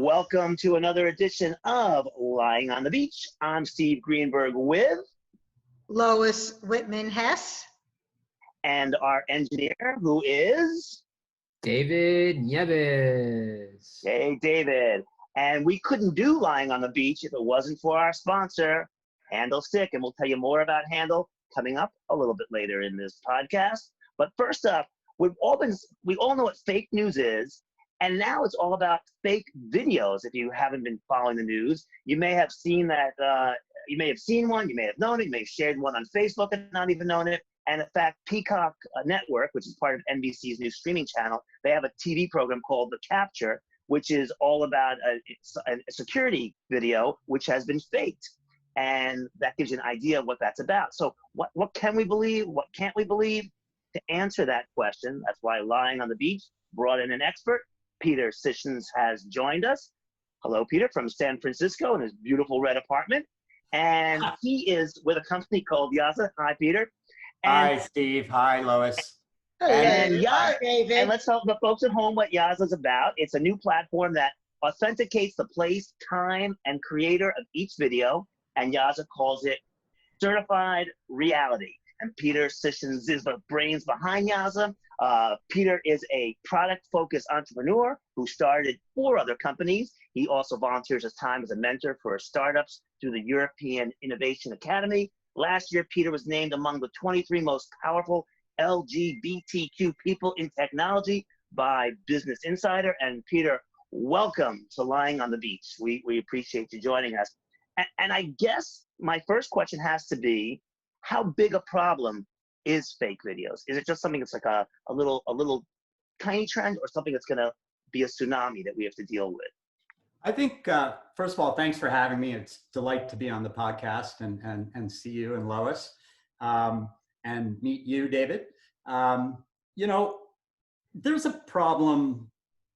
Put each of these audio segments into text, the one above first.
Welcome to another edition of Lying on the Beach. I'm Steve Greenberg with Lois Whitman-Hess. And our engineer, who is David Nieves. Hey, David. And we couldn't do Lying on the Beach if it wasn't for our sponsor, Handle Stick. And we'll tell you more about Handle coming up a little bit later in this podcast. But first up, we all know what fake news is. And now it's all about fake videos. If you haven't been following the news, you may have seen that, you may have seen one, you may have known it, you may have shared one on Facebook and not even known it. And in fact, Peacock Network, which is part of NBC's new streaming channel, they have a TV program called The Capture, which is all about a security video, which has been faked. And that gives you an idea of what that's about. So what can we believe? What can't we believe? To answer that question, that's why Lying on the Beach brought in an expert. Peter Sissons has joined us. Hello, Peter, from San Francisco in his beautiful red apartment. And he is with a company called Yaza. Hi, Peter. Hi, Steve. Hi, Lois. And David. And let's tell the folks at home what Yaza is about. It's a new platform that authenticates the place, time, and creator of each video. And Yaza calls it certified reality. And Peter Sissons is the brains behind Yaza. Peter is a product-focused entrepreneur who started 4 other companies. He also volunteers his time as a mentor for startups through the European Innovation Academy. Last year, Peter was named among the 23 most powerful LGBTQ people in technology by Business Insider. And Peter, welcome to Lying on the Beach. We appreciate you joining us. And I guess my first question has to be, how big a problem is fake videos? Is it just something that's like a little tiny trend, or something that's gonna be a tsunami that we have to deal with? I think, first of all, thanks for having me. It's a delight to be on the podcast and see you and Lois, and meet you, David. You know, there's a problem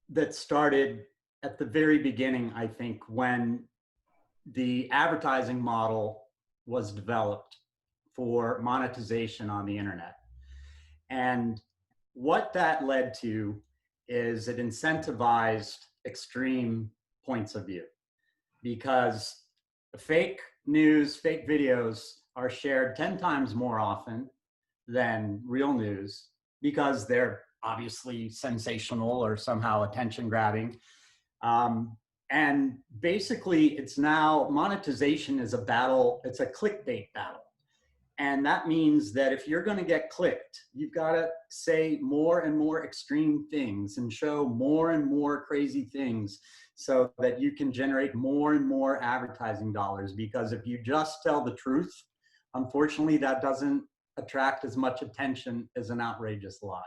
that started at the very beginning, I think, when the advertising model was developed for monetization on the internet. And what that led to is it incentivized extreme points of view, because fake news, fake videos are shared 10 times more often than real news, because they're obviously sensational or somehow attention grabbing. And basically it's now, monetization is a battle, it's a clickbait battle. And that means that if you're going to get clicked, you've got to say more and more extreme things and show more and more crazy things so that you can generate more and more advertising dollars. Because if you just tell the truth, unfortunately, that doesn't attract as much attention as an outrageous lie.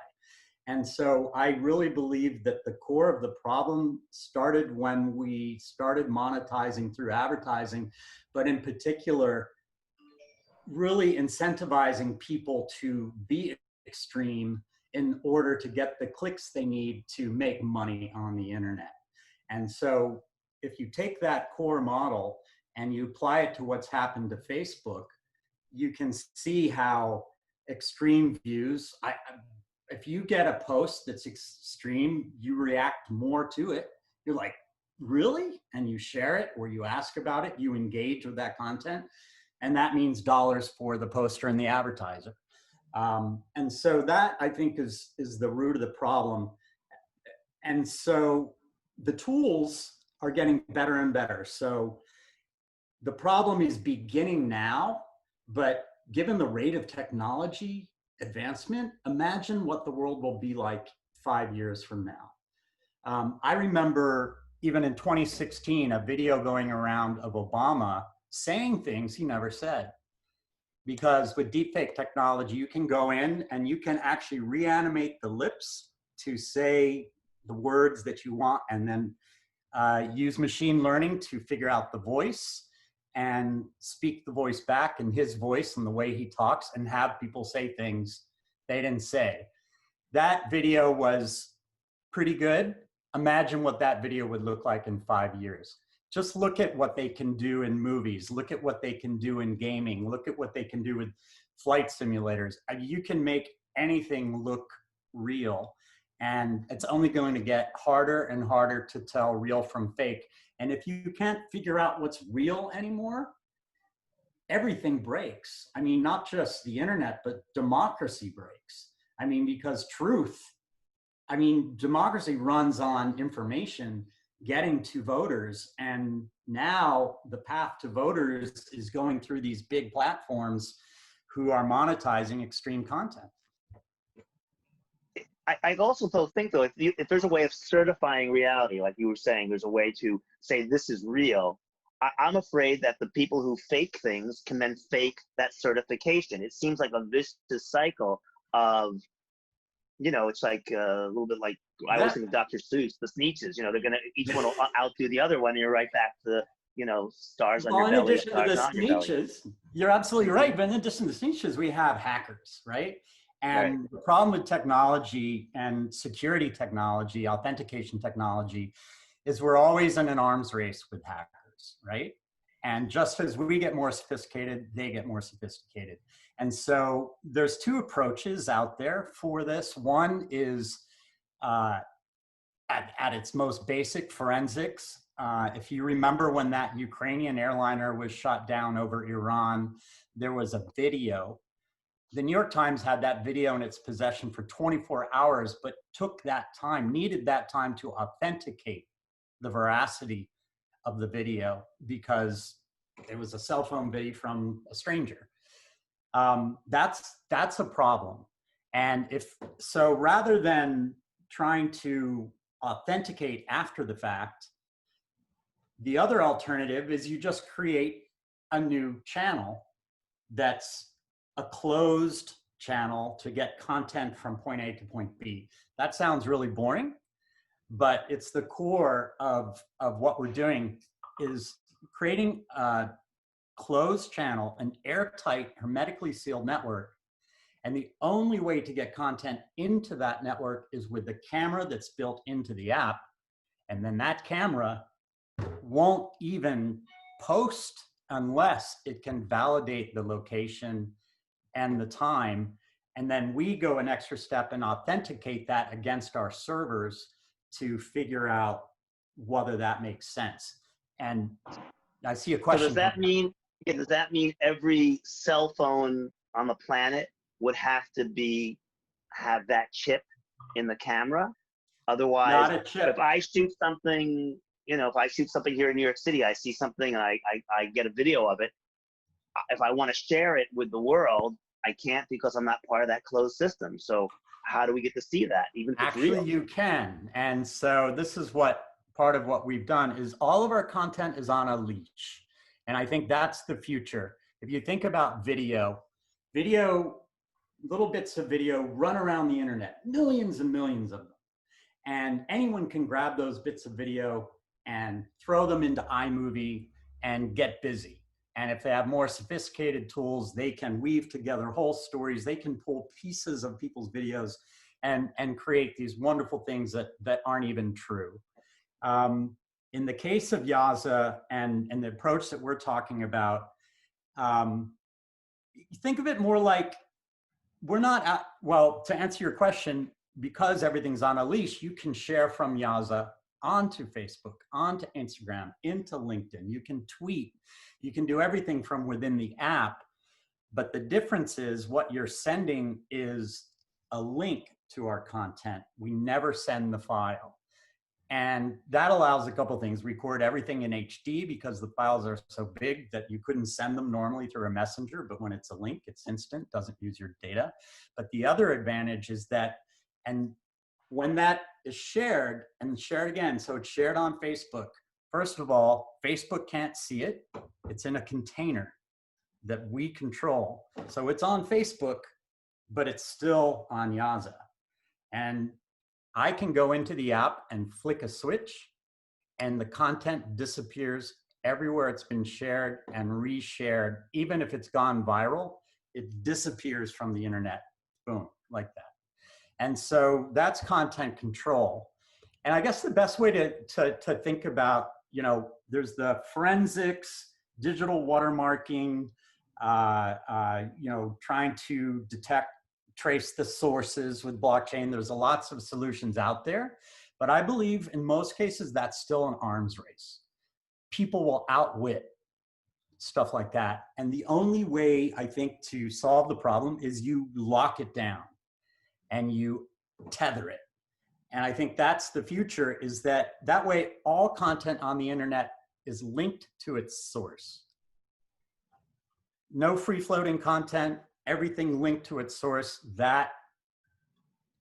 And so I really believe that the core of the problem started when we started monetizing through advertising, but in particular, really incentivizing people to be extreme in order to get the clicks they need to make money on the internet. And so if you take that core model and you apply it to what's happened to Facebook, you can see how extreme views, if you get a post that's extreme, you react more to it. You're like, really? And you share it, or you ask about it, you engage with that content. And that means dollars for the poster and the advertiser. And so that, I think, is the root of the problem. And so the tools are getting better and better. So the problem is beginning now, but given the rate of technology advancement, imagine what the world will be like 5 years from now. I remember even in 2016, a video going around of Obama saying things he never said. Because with deepfake technology, you can go in and you can actually reanimate the lips to say the words that you want, and then use machine learning to figure out the voice and speak the voice back in his voice and the way he talks, and have people say things they didn't say. That video was pretty good. Imagine what that video would look like in 5 years. Just look at what they can do in movies. Look at what they can do in gaming. Look at what they can do with flight simulators. You can make anything look real. And it's only going to get harder and harder to tell real from fake. And if you can't figure out what's real anymore, everything breaks. I mean, not just the internet, but democracy breaks. I mean, because democracy runs on information getting to voters. And now the path to voters is going through these big platforms who are monetizing extreme content. I also think though, if there's a way of certifying reality, like you were saying, there's a way to say this is real. I'm afraid that the people who fake things can then fake that certification. It seems like a vicious cycle of, it's like a little bit like, I always think of Dr. Seuss, the Sneetches, they're going to, each one will outdo the other one, and you're right back to, stars on your belly. In addition to the Sneetches, you're absolutely right. But in addition to the Sneetches, we have hackers, right? And the problem with technology and security technology, authentication technology, is we're always in an arms race with hackers, right? And just as we get more sophisticated, they get more sophisticated. And so there's two approaches out there for this. One is at its most basic, forensics. If you remember when that Ukrainian airliner was shot down over Iran, there was a video. The New York Times had that video in its possession for 24 hours, but needed that time to authenticate the veracity of the video because it was a cell phone video from a stranger. That's a problem. And so rather than trying to authenticate after the fact, the other alternative is you just create a new channel that's a closed channel to get content from point A to point B. That sounds really boring, but it's the core of what we're doing is creating a closed channel, an airtight, hermetically sealed network. And the only way to get content into that network is with the camera that's built into the app. And then that camera won't even post unless it can validate the location and the time. And then we go an extra step and authenticate that against our servers to figure out whether that makes sense. And I see a question. So does that mean every cell phone on the planet would have to have that chip in the camera? Otherwise, not a chip. If I shoot something, if I shoot something here in New York City, I see something and I get a video of it. If I want to share it with the world, I can't because I'm not part of that closed system. So how do we get to see that? Even if it's real? Actually, you can. And so this is part of what we've done is all of our content is on a leash. And I think that's the future. If you think about video, little bits of video run around the internet, millions and millions of them. And anyone can grab those bits of video and throw them into iMovie and get busy. And if they have more sophisticated tools, they can weave together whole stories. They can pull pieces of people's videos and create these wonderful things that aren't even true. In the case of Yaza and the approach that we're talking about, think of it more like to answer your question, because everything's on a leash, you can share from Yaza onto Facebook, onto Instagram, into LinkedIn. You can tweet. You can do everything from within the app. But the difference is what you're sending is a link to our content. We never send the file. And that allows a couple things. Record everything in HD because the files are so big that you couldn't send them normally through a messenger. But when it's a link, it's instant, doesn't use your data. But the other advantage is that, and when that is shared and shared again, so it's shared on Facebook. First of all, Facebook can't see it. It's in a container that we control. So it's on Facebook, but it's still on Yaza. And I can go into the app and flick a switch and the content disappears everywhere it's been shared and reshared. Even if it's gone viral, it disappears from the internet. Boom, like that. And so that's content control. And I guess the best way to think about, there's the forensics, digital watermarking, trying to detect trace the sources with blockchain. There's lots of solutions out there, but I believe in most cases that's still an arms race. People will outwit stuff like that. And the only way I think to solve the problem is you lock it down and you tether it. And I think that's the future, is that way all content on the internet is linked to its source. No free floating content, everything linked to its source. That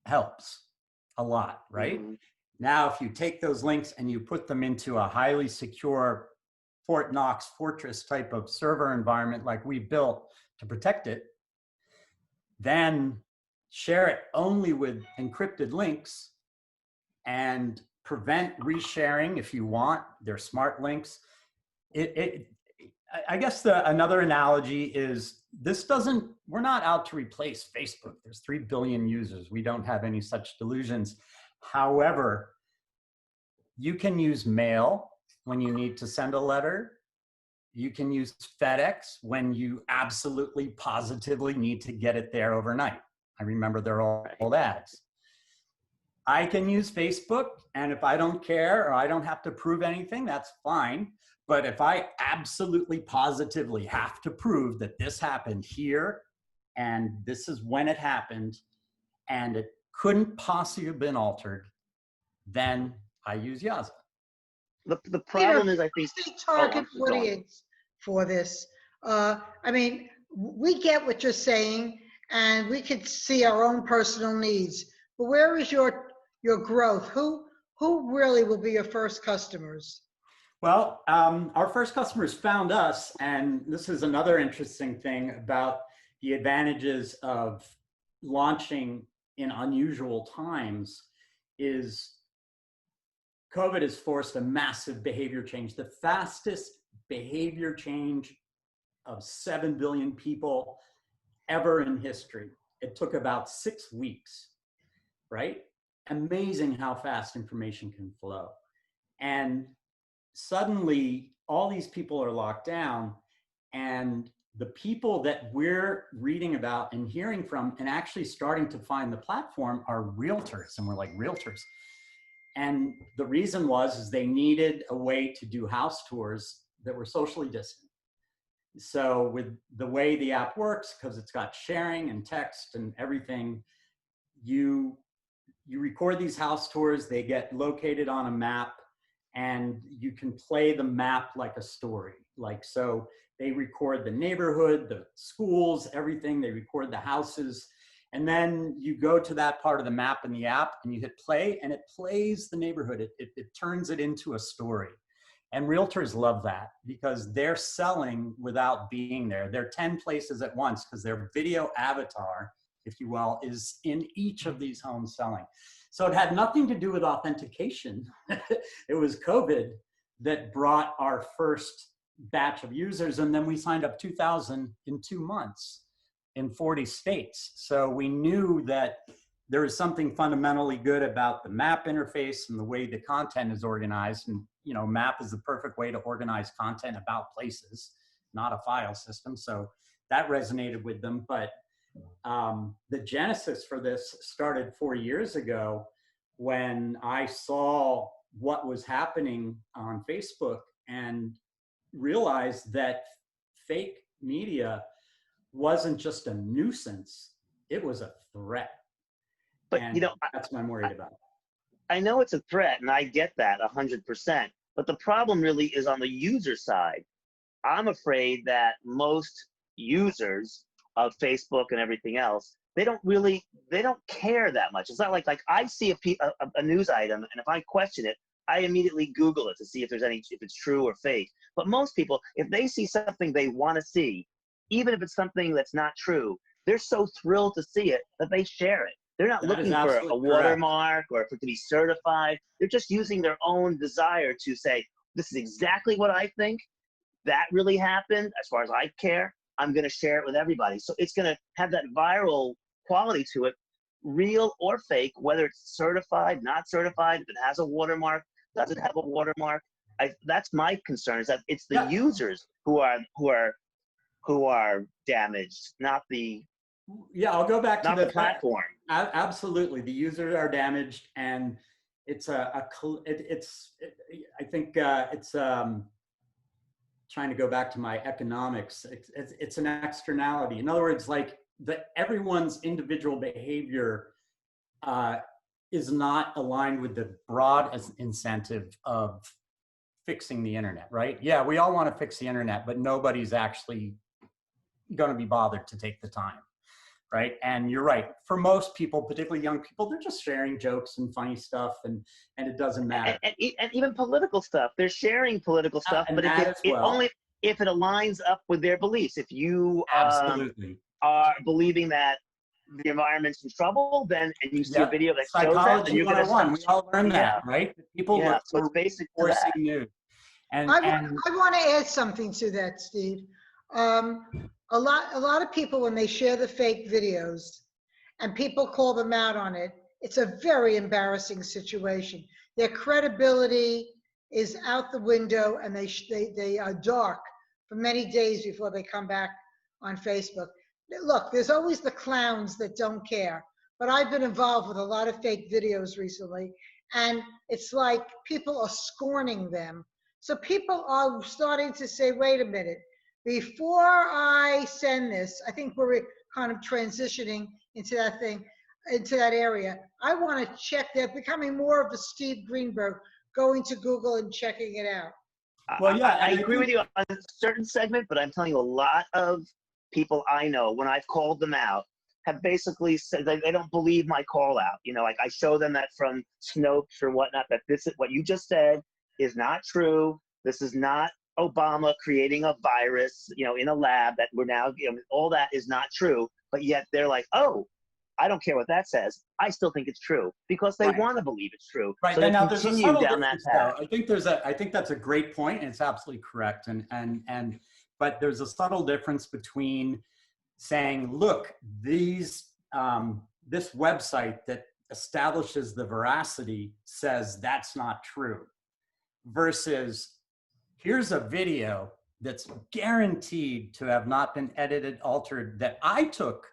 helps a lot, right? Mm-hmm. Now, if you take those links and you put them into a highly secure Fort Knox fortress type of server environment like we built to protect it, then share it only with encrypted links and prevent resharing if you want. They're smart links. I guess another analogy is we're not out to replace Facebook. There's 3 billion users. We don't have any such delusions. However, you can use mail when you need to send a letter. You can use FedEx when you absolutely positively need to get it there overnight. I remember their old ads. I can use Facebook, and if I don't care or I don't have to prove anything, that's fine. But if I absolutely positively have to prove that this happened here and this is when it happened and it couldn't possibly have been altered, then I use Yaza. The problem Peter, is, I think, who's the target go on. audience for this? I mean, we get what you're saying, and we could see our own personal needs. But where is your growth? Who really will be your first customers? Well, our first customers found us, and this is another interesting thing about the advantages of launching in unusual times is COVID has forced a massive behavior change, the fastest behavior change of 7 billion people ever in history. It took about 6 weeks, right? Amazing how fast information can flow. And suddenly all these people are locked down, and the people that we're reading about and hearing from and actually starting to find the platform are realtors. And we're like, realtors. And the reason is they needed a way to do house tours that were socially distant. So with the way the app works, because it's got sharing and text and everything, you record these house tours, they get located on a map, and you can play the map like a story. Like, so they record the neighborhood, the schools, everything, they record the houses. And then you go to that part of the map in the app and you hit play, and it plays the neighborhood. It turns it into a story. And realtors love that because they're selling without being there. They're 10 places at once because their video avatar, if you will, is in each of these homes selling. So it had nothing to do with authentication. It was COVID that brought our first batch of users, and then we signed up 2,000 in 2 months in 40 states. So we knew that there was something fundamentally good about the map interface and the way the content is organized. And, you know, map is the perfect way to organize content about places, not a file system. So that resonated with them. But the genesis for this started 4 years ago when I saw what was happening on Facebook and realized that fake media wasn't just a nuisance, it was a threat. But, and you know, that's what I'm worried about. I know it's a threat, and I get that 100%. But the problem really is on the user side. I'm afraid that most users of Facebook and everything else, they don't care that much. It's not like I see a news item, and if I question it, I immediately Google it to see if it's true or fake. But most people, if they see something they want to see, even if it's something that's not true, they're so thrilled to see it that they share it. They're not looking for a watermark or for it to be certified. They're just using their own desire to say, this is exactly what I think. That really happened. As far as I care, I'm going to share it with everybody. So it's going to have that viral quality to it, real or fake, whether it's certified, not certified, if it has a watermark, does it have a watermark. That's my concern, is that it's the users who are damaged, not the Yeah, I'll go back to not the platform. Absolutely, the users are damaged, and it's I think it's trying to go back to my economics. It's an externality. In other words, like everyone's individual behavior is not aligned with the broad incentive of fixing the internet, right? Yeah, we all want to fix the internet, but nobody's actually going to be bothered to take the time, right? And you're right. For most people, particularly young people, they're just sharing jokes and funny stuff, and it doesn't matter. And even political stuff. They're sharing political stuff, but only if it aligns up with their beliefs. If you absolutely are believing that the environment's in trouble, then and you see a video that shows that, then you're going to. We all learn that, right? People look so it's basic to that. News. And I want to add something to that, Steve. A lot of people, when they share the fake videos and people call them out on it, it's a very embarrassing situation. Their credibility is out the window, and they are dark for many days before they come back on Facebook. Look, there's always the clowns that don't care, but I've been involved with a lot of fake videos recently, and it's like people are scorning them. So people are starting to say, wait a minute, before I send this, I think we're kind of transitioning into that thing, into that area. I want to check. They're becoming more of a Steve Greenberg, going to Google and checking it out. Well, yeah, I agree with you on a certain segment, but I'm telling you, a lot of people I know, when I've called them out, have basically said they don't believe my call out. You know, like I show them that from Snopes or whatnot, that this is what you just said is not true. This is not Obama creating a virus, you know, in a lab that we're now, you know, all that is not true. But yet they're like, oh, I don't care what that says. I still think it's true because they want to believe it's true. Right. So they now there's a subtle down that path. I think that's a great point, and it's absolutely correct. But there's a subtle difference between saying, look, this website that establishes the veracity says that's not true, versus here's a video that's guaranteed to have not been edited, altered, that I took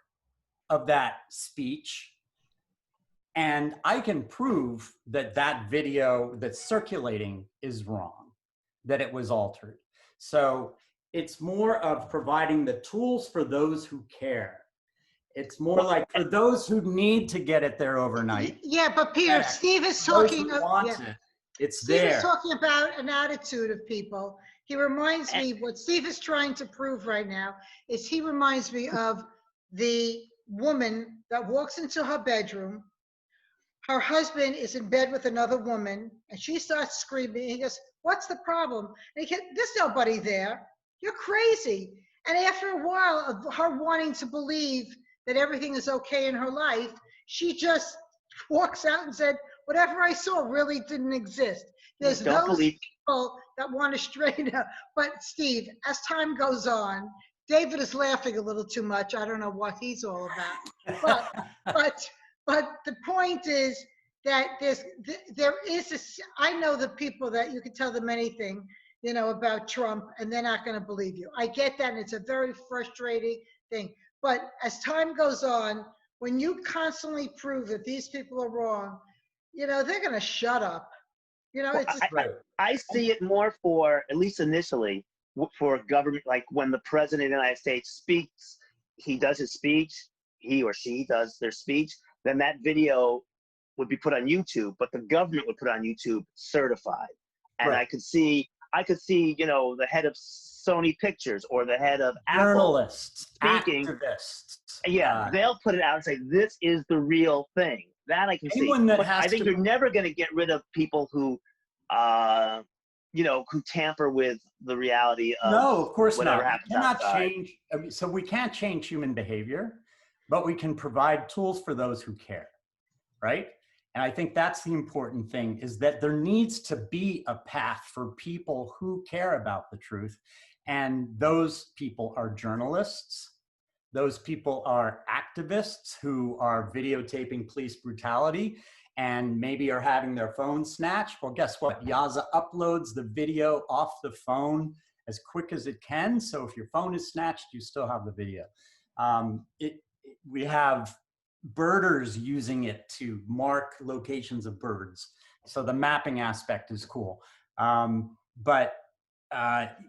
of that speech, and I can prove that that video that's circulating is wrong, that it was altered. So it's more of providing the tools for those who care. It's more like for those who need to get it there overnight. Yeah, but Peter, Steve is talking. It's Steve there. is talking about an attitude of people. He reminds me, what Steve is trying to prove right now is he reminds me of the woman that walks into her bedroom. Her husband is in bed with another woman, and she starts screaming. He goes, "What's the problem?" And he goes, "There's nobody there. You're crazy." And after a while of her wanting to believe that everything is okay in her life, she just walks out and said, "Whatever I saw really didn't exist." There's those people that want to straighten up. But Steve, as time goes on, David is laughing a little too much. I don't know what he's all about. But the point is that I know the people that you can tell them anything, you know, about Trump, and they're not going to believe you. I get that, and it's a very frustrating thing. But as time goes on, when you constantly prove that these people are wrong, you know, they're going to shut up. You know, it's I see it more for, at least initially, for government, like when the president of the United States speaks, he does his speech, he or she does their speech, then that video would be put on YouTube, but the government would put on YouTube certified. And I could see, you know, the head of Sony Pictures or the head of journalists, speaking. Activists. Yeah, they'll put it out and say, this is the real thing. That I can see. But I think you're never going to get rid of people who, you know, who tamper with the reality of no, of course whatever not. happens We cannot outside. change. So we can't change human behavior, but we can provide tools for those who care, right? And I think that's the important thing, is that there needs to be a path for people who care about the truth. And those people are journalists. Those people are activists who are videotaping police brutality and maybe are having their phone snatched. Well, guess what? Yaza uploads the video off the phone as quick as it can. So if your phone is snatched, you still have the video. we have birders using it to mark locations of birds. So the mapping aspect is cool. But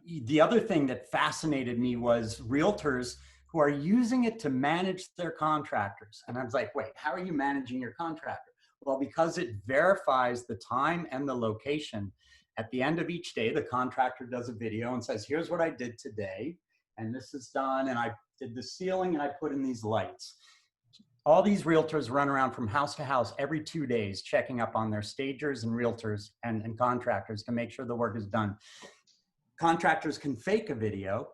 the other thing that fascinated me was realtors who are using it to manage their contractors. And I was like, wait, how are you managing your contractor? Well, because it verifies the time and the location. At the end of each day, the contractor does a video and says, here's what I did today. And this is done. And I did the ceiling and I put in these lights. All these realtors run around from house to house every 2 days, checking up on their stagers and realtors and contractors to make sure the work is done. Contractors can fake a video,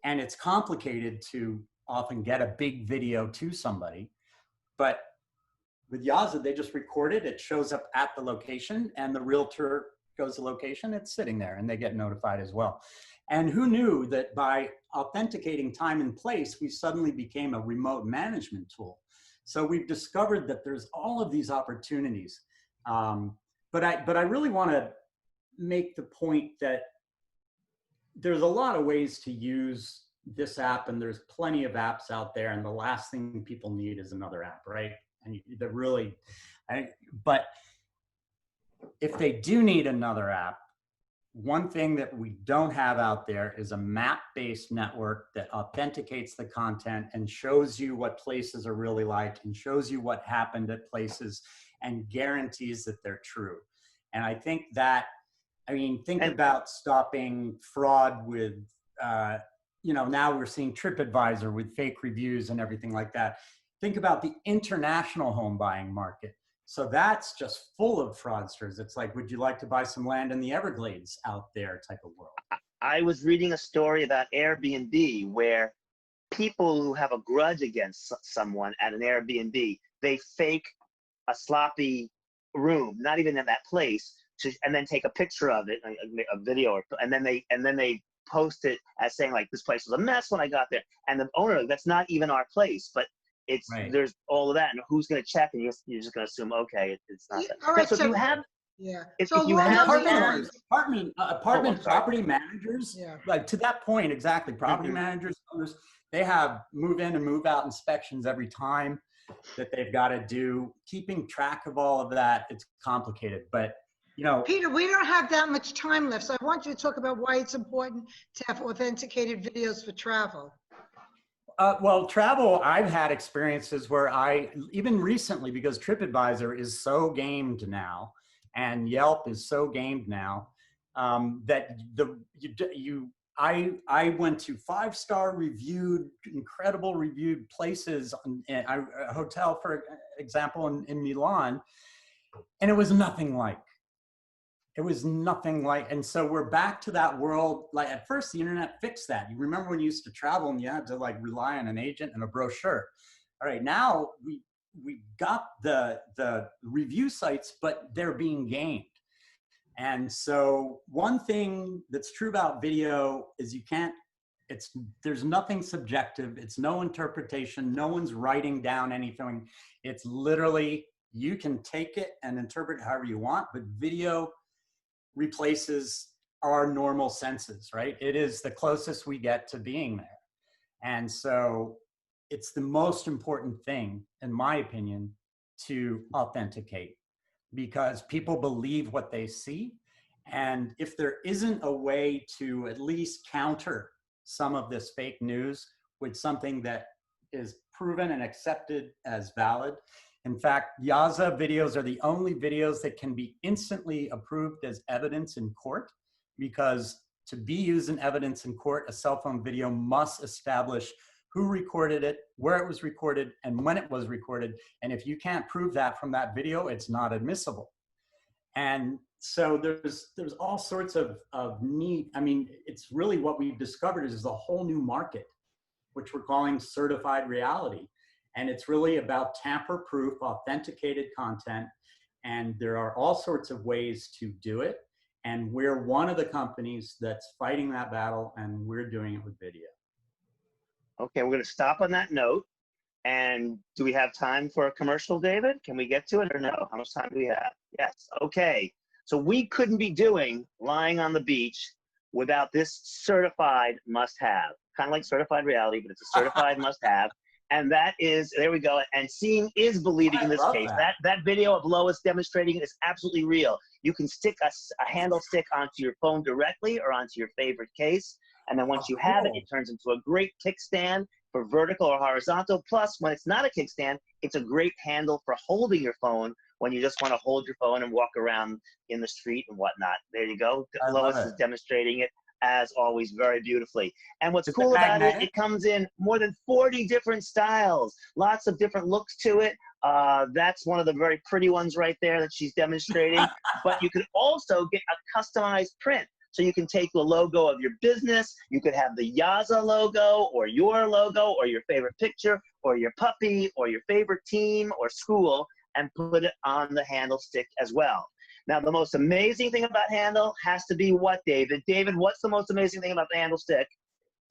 and it's complicated to often get a big video to somebody. But with Yaza, they just record it. It shows up at the location, and the realtor goes to the location. It's sitting there, and they get notified as well. And who knew that by authenticating time and place, we suddenly became a remote management tool. So we've discovered that there's all of these opportunities. But I really want to make the point that there's a lot of ways to use this app, and there's plenty of apps out there, and the last thing people need is another app, right? And they're really, but if they do need another app, one thing that we don't have out there is a map-based network that authenticates the content and shows you what places are really like and shows you what happened at places and guarantees that they're true. And I think that, I mean, think about stopping fraud with, now we're seeing TripAdvisor with fake reviews and everything like that. Think about the international home buying market. So that's just full of fraudsters. It's like, would you like to buy some land in the Everglades out there type of world? I was reading a story about Airbnb where people who have a grudge against someone at an Airbnb, they fake a sloppy room, not even in that place, and then take a picture of it, a video, and then they post it as saying like, this place was a mess when I got there. And the owner, that's not even our place, but it's right. There's all of that, and who's going to check? And you're just going to assume, okay, it's not that. All right, so if you have, if so you have apartment property managers, like to that point, exactly. Property managers, owners, they have move in and move out inspections every time that they've got to do. Keeping track of all of that, it's complicated, but. Peter, we don't have that much time left, so I want you to talk about why it's important to have authenticated videos for travel. Well, travel, I've had experiences where even recently, because TripAdvisor is so gamed now, and Yelp is so gamed now, that I went to 5-star reviewed, incredible reviewed places, a hotel, for example, in Milan, and it was nothing like. It was nothing like, and so we're back to that world. Like at first the internet fixed that. You remember when you used to travel and you had to like rely on an agent and a brochure. All right, now we got the review sites, but they're being gamed. And so one thing that's true about video is there's nothing subjective. It's no interpretation. No one's writing down anything. It's literally, you can take it and interpret it however you want, but video replaces our normal senses, right? It is the closest we get to being there. And so it's the most important thing, in my opinion, to authenticate, because people believe what they see. And if there isn't a way to at least counter some of this fake news with something that is proven and accepted as valid. In fact, Yaza videos are the only videos that can be instantly approved as evidence in court, because to be used in evidence in court, a cell phone video must establish who recorded it, where it was recorded, and when it was recorded. And if you can't prove that from that video, it's not admissible. And so there's all sorts of neat, I mean, it's really what we've discovered is a whole new market, which we're calling certified reality. And it's really about tamper-proof, authenticated content. And there are all sorts of ways to do it. And we're one of the companies that's fighting that battle, and we're doing it with video. Okay, we're going to stop on that note. And do we have time for a commercial, David? Can we get to it or no? How much time do we have? Yes. Okay. So we couldn't be doing Lying on the Beach without this certified must-have. Kind of like certified reality, but it's a certified must-have. And that is, there we go. And seeing is believing in this case. That video of Lois demonstrating it is absolutely real. You can stick a handle stick onto your phone directly or onto your favorite case. And then once you have it, it turns into a great kickstand for vertical or horizontal. Plus, when it's not a kickstand, it's a great handle for holding your phone when you just want to hold your phone and walk around in the street and whatnot. There you go. Lois is demonstrating it, as always, very beautifully. And what's cool about it, it comes in more than 40 different styles, lots of different looks to it. That's one of the very pretty ones right there that she's demonstrating. But you could also get a customized print. So you can take the logo of your business, you could have the Yaza logo or your logo or your favorite picture or your puppy or your favorite team or school and put it on the handle stick as well. Now, the most amazing thing about handle has to be what, David? David, what's the most amazing thing about the handle stick?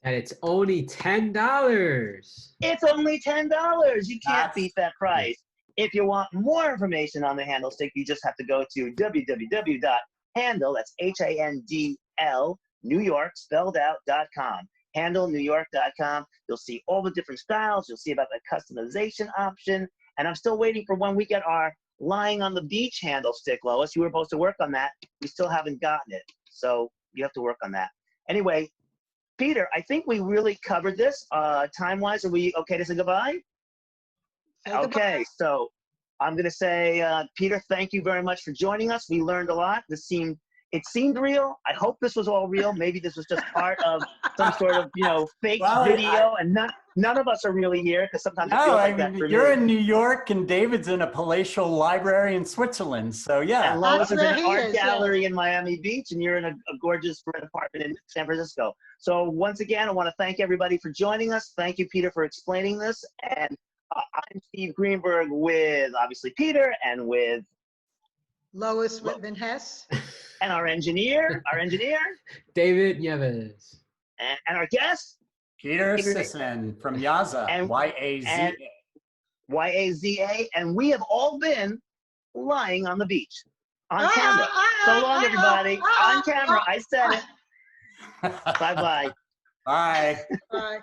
And it's only $10. It's only $10. You can't beat that price. If you want more information on the handle stick, you just have to go to www.handle, that's HANDL, New York, spelled out.com. HandleNewYork.com. You'll see all the different styles. You'll see about the customization option. And I'm still waiting for when we get our lying on the beach handle stick, Lois. You were supposed to work on that. We still haven't gotten it. So you have to work on that. Anyway, Peter, I think we really covered this. Time-wise, are we okay to say goodbye? Okay, so I'm going to say, Peter, thank you very much for joining us. We learned a lot. It seemed real. I hope this was all real. Maybe this was just part of some sort of, fake video, and none of us are really here because sometimes it feels like that for me. You're in New York, and David's in a palatial library in Switzerland. So yeah, and Lois is in an art gallery in Miami Beach, and you're in a gorgeous red apartment in San Francisco. So once again, I want to thank everybody for joining us. Thank you, Peter, for explaining this. And I'm Steve Greenberg with obviously Peter and with Lois Whitman-Hess. And our engineer, David Nieves. And our guest, Peter Sisson from Yaza, and Yaza. Yaza, and we have all been lying on the beach on camera. So long, everybody. On camera, I said it. Bye-bye. Bye. Bye.